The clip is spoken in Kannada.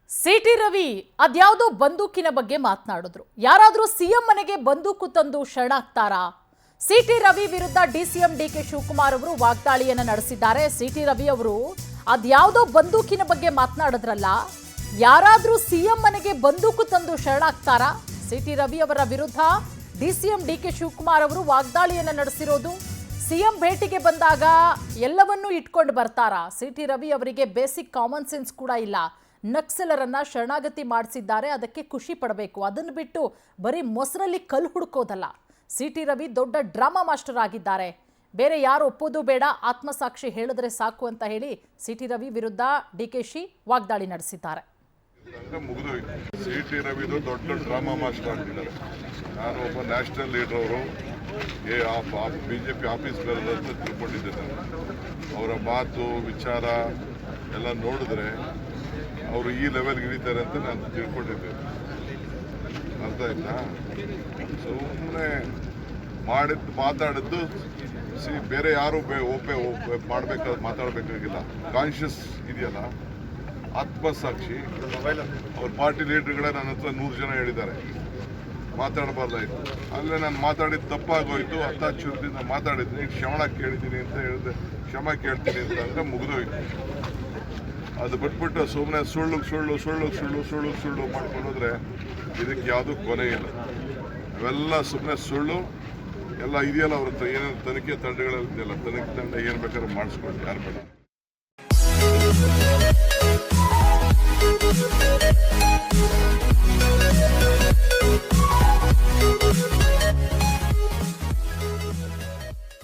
ಸಿಟಿ ರವಿ ಅದ್ಯಾವುದೋ ಬಂದೂಕಿನ ಬಗ್ಗೆ ಮಾತನಾಡಿದ್ರು. ಯಾರಾದರೂ ಸಿಎಂ ಮನೆಗೆ ಬಂದೂಕು ತಂದು ಶರಣಾಗ್ತಾರಾ? ಸಿಟಿ ರವಿ ವಿರುದ್ಧ ಡಿಸಿಎಂ ಡಿಕೆ ಶಿವಕುಮಾರ್ ಅವರು ವಾಗ್ದಾಳಿಯನ್ನ ನಡೆಸಿದ್ದಾರೆ. ಸಿಟಿ ರವಿ ಅವರು ಅದ್ಯಾವುದೋ ಬಂದೂಕಿನ ಬಗ್ಗೆ ಮಾತನಾಡಿದ್ರಲ್ಲ, ಯಾರಾದರೂ ಸಿಎಂ ಮನೆಗೆ ಬಂದೂಕು ತಂದು ಶರಣಾಗ್ತಾರಾ? ಸಿಟಿ ರವಿ ಅವರ ವಿರುದ್ಧ ಡಿಸಿಎಂ ಡಿಕೆ ಶಿವಕುಮಾರ್ ಅವರು ವಾಗ್ದಾಳಿಯನ್ನ ನಡೆಸಿರೋದು. ಸಿಎಂ ಭೇಟಿಗೆ ಬಂದಾಗ ಎಲ್ಲವನ್ನೂ ಇಟ್ಕೊಂಡು ಬರ್ತಾರಾ? ಸಿಟಿ ರವಿ ಅವರಿಗೆ ಬೇಸಿಕ್ ಕಾಮನ್ ಸೆನ್ಸ್ ಕೂಡ ಇಲ್ಲ. ನಕ್ಸಲರನ್ನ ಶರಣಾಗತಿ ಮಾಡಿಸಿದ್ದಾರೆ, ಅದಕ್ಕೆ ಖುಷಿ ಪಡಬೇಕು. ಅದನ್ನು ಬಿಟ್ಟು ಬರೀ ಮೊಸರಲ್ಲಿ ಕಲ್ಲು ಹುಡುಕೋದಲ್ಲ. ಸಿಟಿ ರವಿ ದೊಡ್ಡ ಡ್ರಾಮಾ ಮಾಸ್ಟರ್ ಆಗಿದ್ದಾರೆ. ಬೇರೆ ಯಾರು ಒಪ್ಪೋದು ಬೇಡ, ಆತ್ಮಸಾಕ್ಷಿ ಹೇಳಿದ್ರೆ ಸಾಕು ಅಂತ ಹೇಳಿ ಸಿಟಿ ರವಿ ವಿರುದ್ಧ ಡಿಕೆಶಿ ವಾಗ್ದಾಳಿ ನಡೆಸಿದ್ದಾರೆ. ಸಿಟಿ ರವಿದು ದೊಡ್ಡ ಡ್ರಾಮಾ ಮಾಸ್ಟರ್ ಆಗಿದ್ದಾರೆ. ನಾನು ಒಬ್ಬ ನ್ಯಾಷನಲ್ ಲೀಡರ್, ಅವರು ಬಿಜೆಪಿ ಆಫೀಸ್ ಅಂತ ತಿಳ್ಕೊಂಡಿದ್ದೆ. ಅವರ ಮಾತು ವಿಚಾರ ಎಲ್ಲ ನೋಡಿದ್ರೆ ಅವರು ಈ ಲೆವೆಲ್ಗೆ ಇಳಿತಾರೆ ಅಂತ ನಾನು ತಿಳ್ಕೊಂಡಿದ್ದೆ. ಅರ್ಥ ಆಯ್ತಾ? ಸುಮ್ಮನೆ ಮಾತಾಡಿದ್ದು ಬೇರೆ ಯಾರು ಮಾತಾಡಬೇಕಾಗಿಲ್ಲ. ಕಾನ್ಷಿಯಸ್ ಇದೆಯಲ್ಲ, ಆತ್ಮಸಾಕ್ಷಿ. ಅವ್ರ ಪಾರ್ಟಿ ಲೀಡರ್ಗಳೇ ನನ್ನ ಹತ್ರ 100 ಜನ ಹೇಳಿದ್ದಾರೆ ಮಾತಾಡಬಾರ್ದಾಯ್ತು. ಅಲ್ಲೇ ನಾನು ಮಾತಾಡಿದ್ದು ತಪ್ಪಾಗೋಯ್ತು, ಹತ್ತಾಚೂರದಿಂದ ಮಾತಾಡಿದ್ದೀನಿ, ಕ್ಷಮಣ ಕೇಳಿದ್ದೀನಿ ಅಂತ ಹೇಳಿದೆ. ಕ್ಷಮ ಕೇಳ್ತೀನಿ ಅಂತ ಅಂದರೆ ಮುಗಿದೋಯ್ತು. ಅದು ಬಿಟ್ಬಿಟ್ಟು ಸುಮ್ಮನೆ ಸುಳ್ಳು ಮಾಡ್ಕೊಂಡೋದ್ರೆ ಇದಕ್ಕೆ ಯಾವುದೂ ಕೊನೆ ಇಲ್ಲ. ಅವೆಲ್ಲ ಸುಮ್ಮನೆ ಸುಳ್ಳು ಎಲ್ಲ ಇದೆಯಲ್ಲ. ಅವ್ರ ಹತ್ರ ಏನೇನು ತನಿಖೆ ತಂಡಗಳಿದೆಯಲ್ಲ, ತನಿಖೆ ತಂಡ ಏನು ಬೇಕಾದ್ರೂ ಮಾಡಿಸ್ಕೊಂಡು ಯಾರು ಬೇಡ.